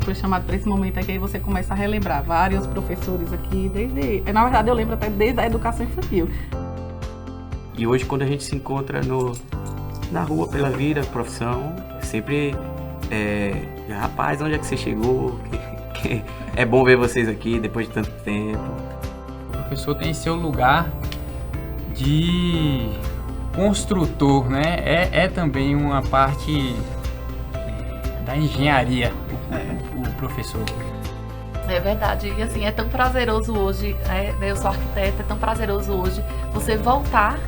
foi chamado para esse momento aqui, aí você começa a relembrar vários professores aqui, na verdade eu lembro até desde a educação infantil. E hoje quando a gente se encontra na rua, pela vida, profissão, sempre rapaz, onde é que você chegou? É bom ver vocês aqui depois de tanto tempo. O professor tem seu lugar de construtor, né? É também uma parte da engenharia, o professor. É verdade, e assim, é tão prazeroso hoje, eu sou arquiteta, é tão prazeroso hoje você voltar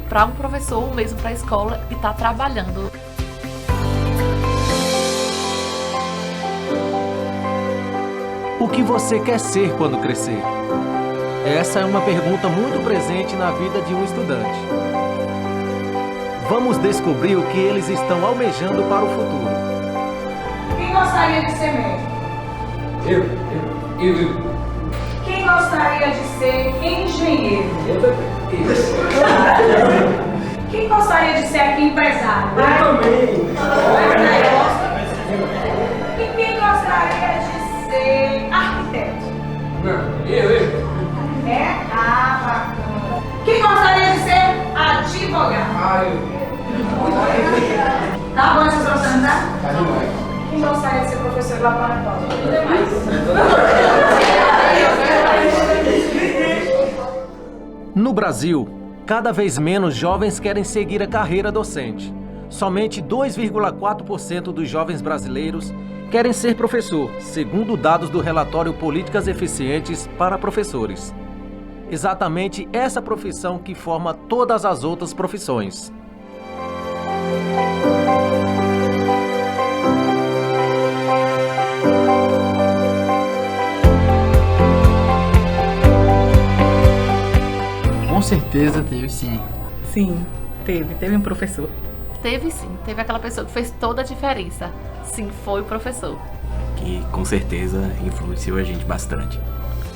para um professor ou mesmo para a escola e estar trabalhando. O que você quer ser quando crescer? Essa é uma pergunta muito presente na vida de um estudante. Vamos descobrir o que eles estão almejando para o futuro. Quem gostaria de ser médico? Eu. Quem gostaria de ser engenheiro? Quem gostaria de ser aqui empresário? E quem gostaria de ser arquiteto? Eu. Bacana. Quem gostaria de ser advogado? Tá bom essas opções, tá? Tá demais. Quem gostaria de ser professor de laboratório? E demais. No Brasil, cada vez menos jovens querem seguir a carreira docente. Somente 2,4% dos jovens brasileiros querem ser professor, segundo dados do relatório Políticas Eficientes para Professores. Exatamente essa profissão que forma todas as outras profissões. Com certeza teve sim. Sim, teve um professor. Teve sim, teve aquela pessoa que fez toda a diferença. Sim, foi o professor. Que com certeza influenciou a gente bastante.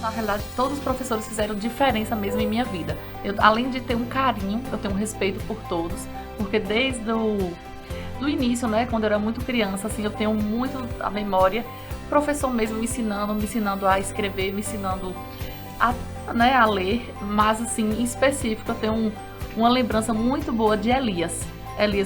Na realidade, todos os professores fizeram diferença mesmo em minha vida. Além de ter um carinho, eu tenho um respeito por todos, porque desde do início, né, quando eu era muito criança, assim, eu tenho muito a memória, professor mesmo me ensinando a escrever, me ensinando a ler, mas assim, em específico, eu tenho uma lembrança muito boa de Elias,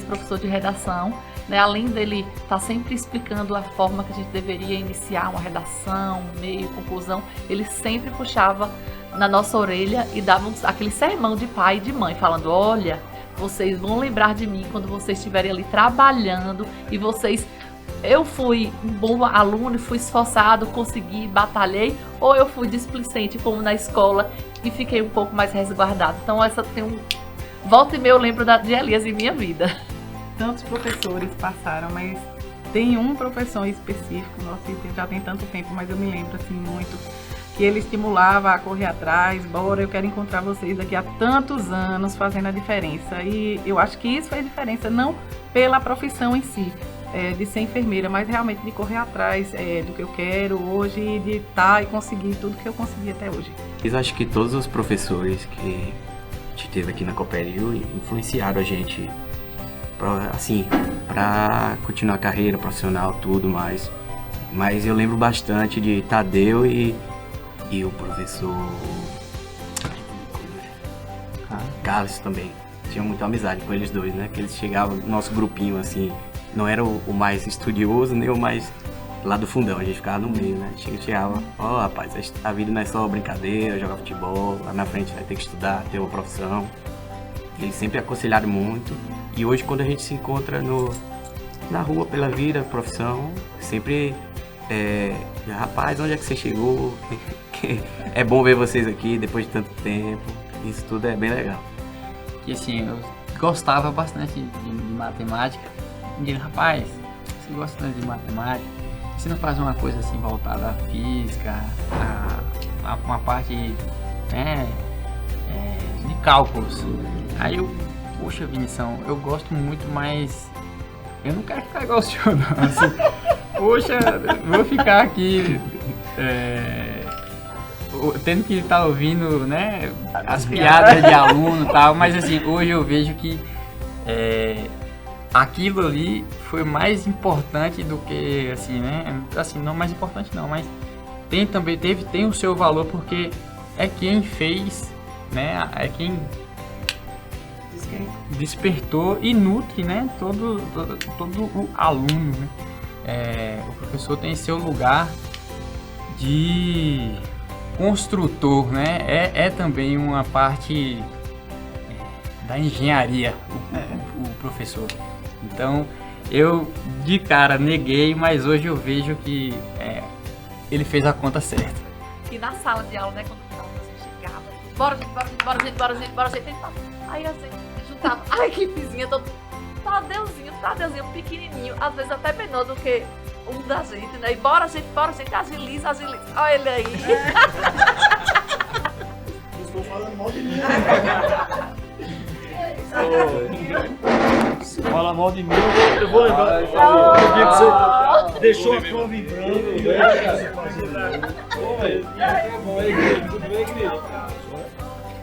professor de redação. Além dele estar sempre explicando a forma que a gente deveria iniciar uma redação, meio, conclusão, ele sempre puxava na nossa orelha e dava aquele sermão de pai e de mãe, falando: olha, vocês vão lembrar de mim quando vocês estiverem ali trabalhando e eu fui um bom aluno, fui esforçado, consegui, batalhei, ou eu fui displicente como na escola e fiquei um pouco mais resguardado. Então essa tem volta e meia eu lembro de Elias em minha vida. Tantos professores passaram, mas tem um professor específico, nossa, já tem tanto tempo, mas eu me lembro assim muito, que ele estimulava a correr atrás, bora, eu quero encontrar vocês daqui a tantos anos fazendo a diferença. E eu acho que isso fez diferença, não pela profissão em si, de ser enfermeira, mas realmente de correr atrás do que eu quero hoje, de estar e conseguir tudo que eu consegui até hoje. Eu acho que todos os professores que a gente teve aqui na Cooperil influenciaram a gente para continuar a carreira profissional, tudo mais. Mas eu lembro bastante de Tadeu e o professor Carlos também. Tinha muita amizade com eles dois, né? Que eles chegavam no nosso grupinho, assim, não era o mais estudioso, nem o mais lá do fundão, a gente ficava no meio, né? Chegava, rapaz, a vida não é só brincadeira, jogar futebol, lá na frente vai ter que estudar, ter uma profissão. Eles sempre aconselharam muito. E hoje, quando a gente se encontra na rua, pela vida, profissão, sempre rapaz, onde é que você chegou? É bom ver vocês aqui depois de tanto tempo. Isso tudo é bem legal. E assim, eu gostava bastante de matemática. E rapaz, você gosta de matemática? Você não faz uma coisa assim voltada à física, a uma parte de cálculos? Aí eu, poxa, Vinição, eu gosto muito, mas eu não quero ficar igual o senhor, não. Assim, poxa, vou ficar aqui tendo que estar ouvindo, né, as piadas de aluno e tal, mas assim, hoje eu vejo que aquilo ali foi mais importante do que, assim, né? Assim, não mais importante não, mas tem o seu valor, porque é quem fez, né? É quem despertou e nutre, né? Todo o aluno, né? O professor tem seu lugar de construtor, né? É também uma parte da engenharia, o professor. Então, eu de cara neguei, mas hoje eu vejo que ele fez a conta certa. E na sala de aula, né, quando você chegava, bora gente, aí a gente juntava a equipezinha, Tadeuzinho, pequenininho, às vezes até menor do que um da gente, né, e bora gente, agiliza, olha ele aí. Estou falando mal de mim. Se fala mal de mim, eu vou lembrar. O dia que você deixou a prova em branco. Tudo bem, querido?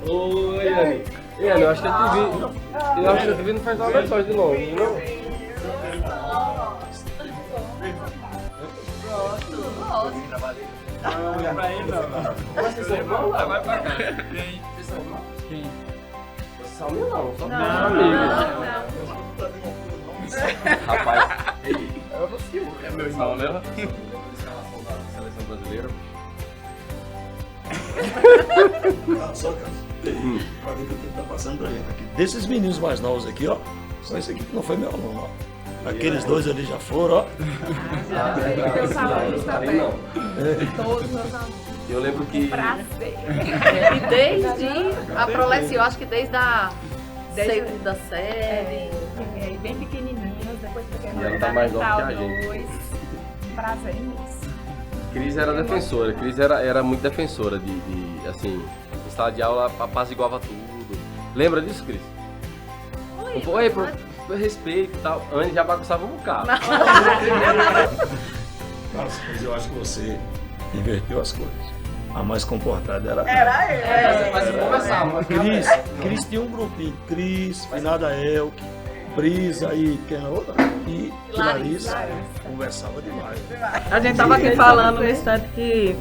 Oi, Yane. Yane, eu acho que a TV não faz nada só de longe, não? Vai pra cá. Quem? Só meu não, só meus amigos. Rapaz, é você, é meu irmão, né? Escalação da seleção brasileira. Só cara, pra ver o que ele tá passando pra gente aqui. Desses meninos mais novos aqui, ó, só esse aqui que não foi meu aluno, ó. Aqueles dois ali já foram, ó. Meus alunos também. Todos meus alunos. Eu lembro que... Prazer. E desde a Prolece, eu acho que desde a segunda série. Bem pequenininhos, depois que Ela tá mais nova que a gente. Prazer imenso. Cris era defensora, Cris era muito defensora de assim, em sala de aula apaziguava tudo. Lembra disso, Cris? Oi, por respeito e tal. Antes já bagunçava um bocado. Nossa, mas eu acho que você inverteu as coisas. A mais comportada era Era Mas conversava. Cris tinha um grupinho. Cris, Finada Elke, Brisa e quem era outra? E Larissa. Conversava demais. A gente tava aqui falando no instante que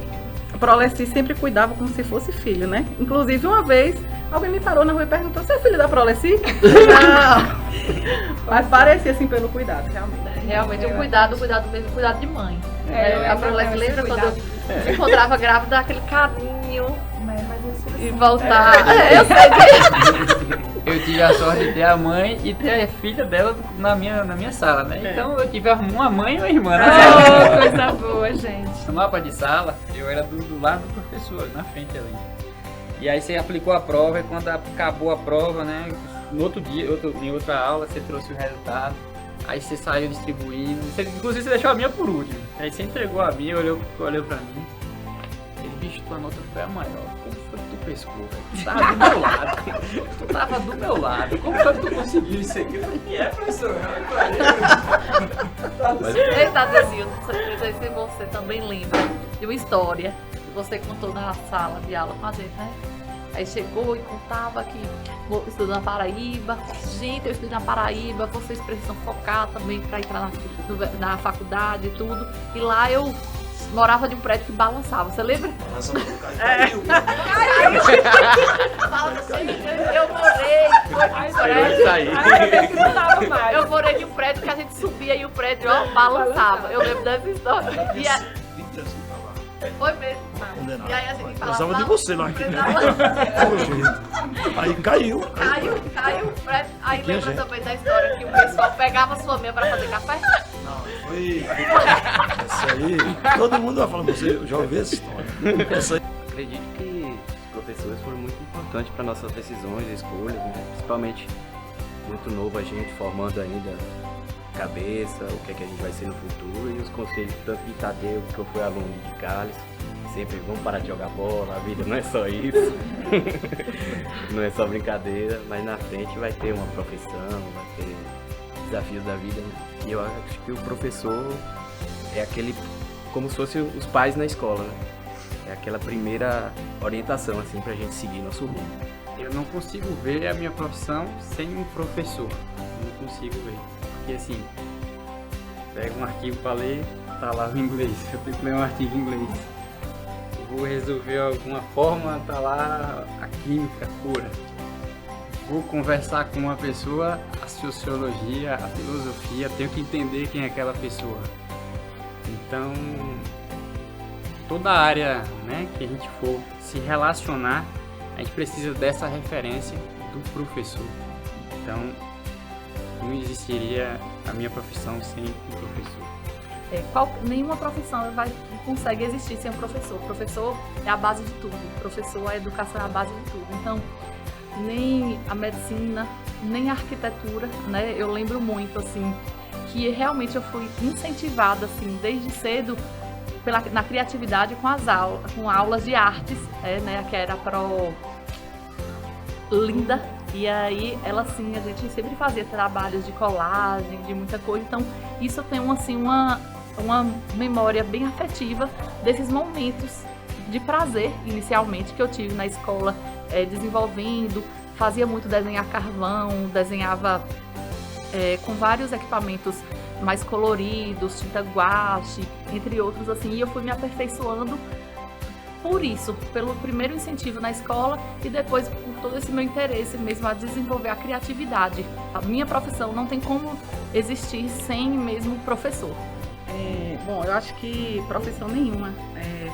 a Proleci sempre cuidava como se fosse filho, né? Inclusive, uma vez, alguém me parou na rua e perguntou: você é filho da Proleci? Não! Mas parecia assim pelo cuidado, realmente. Realmente, um cuidado mesmo, cuidado de mãe. A Prolece, esse lembra cuidado. quando se encontrava grávida, aquele carinho Mas isso e voltar. Eu sei. Eu tive a sorte de ter a mãe e ter a filha dela na minha sala, né? Então eu tive uma mãe e uma irmã, né? Oh, coisa boa, gente. No mapa de sala, eu era do lado do professor, na frente ali. E aí você aplicou a prova e quando acabou a prova, né? No outro dia, em outra aula, você trouxe o resultado. Aí você saiu distribuindo. Inclusive você deixou a minha por último. Aí você entregou a minha, olhou pra mim. Ele, bicho, tua nota foi a maior. Como foi que tu pescou, velho? Tu tava do meu lado. Tu tava do meu lado. Como foi que tu conseguiu isso aqui? Eu falei, professor, Eita, Dezinho, não sei se você também lembra de uma história que você contou na sala de aula com a gente, né? Aí chegou e contava que estudou na Paraíba. Gente, eu estudei na Paraíba, vocês precisam focar também para entrar na faculdade e tudo. E lá eu morava de um prédio que balançava, você lembra? Caiu. Eu morei de um prédio que a gente subia e o prédio, ó, balançava. Eu lembro dessa história. Foi mesmo. E aí a gente falava... Precisava de você lá. Aí caiu. Caiu o prédio. Aí Tinha lembra gente. também da história que o pessoal pegava sua meia pra fazer café? Não, foi... Essa aí... Todo mundo vai falando, você já ouviu essa história. Essa aí... Acredito que os professores foram muito importantes para nossas decisões e escolhas, né? Principalmente muito novo a gente, formando ainda cabeça, o que é que a gente vai ser no futuro, e os conselhos tanto de Tadeu, que eu fui aluno de Carlos, sempre vamos parar de jogar bola, a vida não é só isso, não é só brincadeira, mas na frente vai ter uma profissão, vai ter desafios da vida, né? E eu acho que o professor é aquele, como se fosse os pais na escola, né? É aquela primeira orientação, assim, pra gente seguir nosso rumo. Eu não consigo ver a minha profissão sem um professor. Não consigo ver. porque assim, pega um artigo para ler, tá lá em inglês, eu tenho que ler um artigo em inglês. Vou resolver alguma forma, tá lá a química pura. Vou conversar com uma pessoa, a sociologia, a filosofia, tenho que entender quem é aquela pessoa. Então, toda área, né, que a gente for se relacionar, a gente precisa dessa referência do professor. Então, não existiria a minha profissão sem um professor. Nenhuma profissão consegue existir sem um professor. O professor é a base de tudo. O professor, a educação é a base de tudo. Então, nem a medicina, nem a arquitetura, né? Eu lembro muito, assim, que realmente eu fui incentivada, assim, desde cedo na criatividade com aulas de artes, né? Que era a Pro Linda. E aí, ela, assim, a gente sempre fazia trabalhos de colagem, de muita coisa. Então, isso eu tenho, assim, uma memória bem afetiva desses momentos de prazer, inicialmente, que eu tive na escola, desenvolvendo, fazia muito desenhar carvão, desenhava com vários equipamentos mais coloridos, tinta guache, entre outros, assim, e eu fui me aperfeiçoando por isso, pelo primeiro incentivo na escola e depois por todo esse meu interesse mesmo a desenvolver a criatividade. A minha profissão não tem como existir sem mesmo professor. Bom, eu acho que profissão nenhuma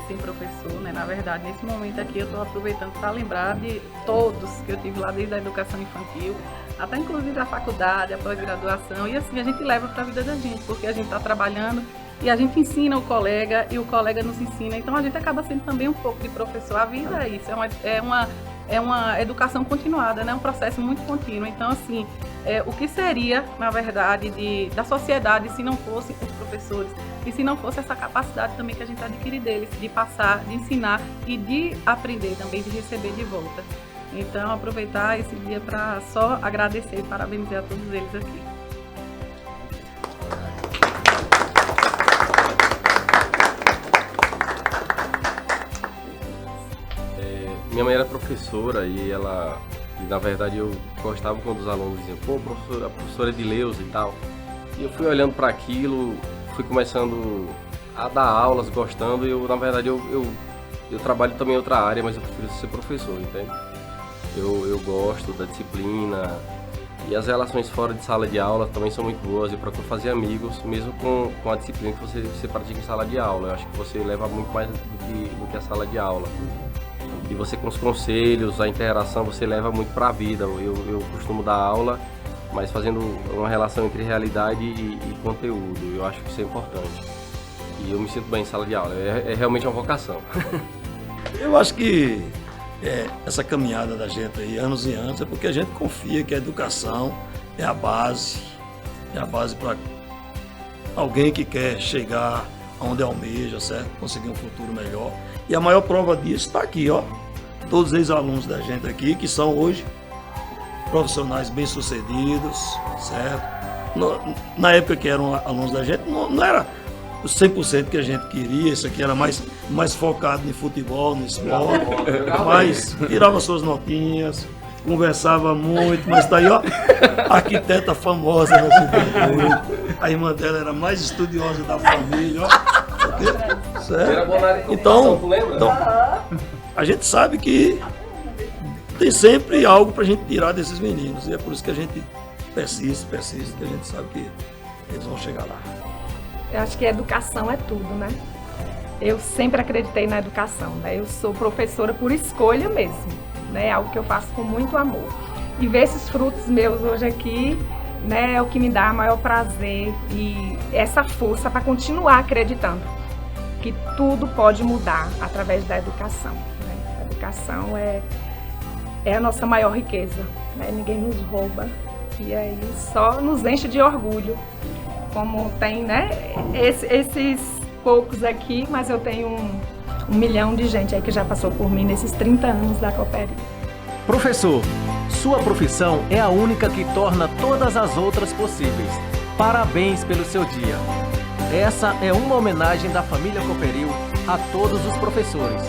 sem professor, né? Na verdade, nesse momento aqui eu estou aproveitando para lembrar de todos que eu tive lá desde a educação infantil, até inclusive a faculdade, a pós-graduação, e assim a gente leva para a vida da gente, porque a gente está trabalhando e a gente ensina o colega e o colega nos ensina, então a gente acaba sendo também um pouco de professor. A vida é isso, é uma educação continuada, né? Um processo muito contínuo. Então, assim, o que seria, na verdade, da sociedade se não fossem os professores e se não fosse essa capacidade também que a gente adquire deles, de passar, de ensinar e de aprender também, de receber de volta. Então, aproveitar esse dia para só agradecer e parabenizar a todos eles aqui. Minha mãe era professora e na verdade eu gostava quando os alunos diziam, pô, a professora de Leus e tal. E eu fui olhando para aquilo, fui começando a dar aulas, gostando, e na verdade eu trabalho também em outra área, mas eu prefiro ser professor, entende? Eu gosto da disciplina e as relações fora de sala de aula também são muito boas. Eu procuro fazer amigos, mesmo com a disciplina que você pratica em sala de aula. Eu acho que você leva muito mais do que a sala de aula. E você com os conselhos, a interação, você leva muito para a vida. Eu costumo dar aula, mas fazendo uma relação entre realidade e conteúdo. Eu acho que isso é importante. E eu me sinto bem em sala de aula. É realmente uma vocação. Eu acho que essa caminhada da gente aí, anos e anos, é porque a gente confia que a educação é a base para alguém que quer chegar onde almeja, certo? Conseguir um futuro melhor. E a maior prova disso está aqui, ó. Todos os alunos da gente aqui, que são hoje profissionais bem-sucedidos, certo? Na época que eram alunos da gente, não era o 100% que a gente queria, isso aqui era mais focado em futebol, no esporte, mas tirava suas notinhas, conversava muito, mas tá aí, ó, arquiteta famosa na cidade. A irmã dela era a mais estudiosa da família, ó. Certo? Então, a gente sabe que tem sempre algo pra gente tirar desses meninos, e é por isso que a gente persiste, que a gente sabe que eles vão chegar lá. Eu acho que a educação é tudo, né? Eu sempre acreditei na educação, né? Eu sou professora por escolha mesmo, né? Algo que eu faço com muito amor. E ver esses frutos meus hoje aqui, né, é o que me dá maior prazer e essa força para continuar acreditando que tudo pode mudar através da educação, né? A educação é a nossa maior riqueza, né? Ninguém nos rouba e aí só nos enche de orgulho, como tem, né, esses poucos aqui, mas eu tenho um milhão de gente aí que já passou por mim nesses 30 anos da Cooperi. Professor, sua profissão é a única que torna todas as outras possíveis. Parabéns pelo seu dia. Essa é uma homenagem da família Cooperil a todos os professores.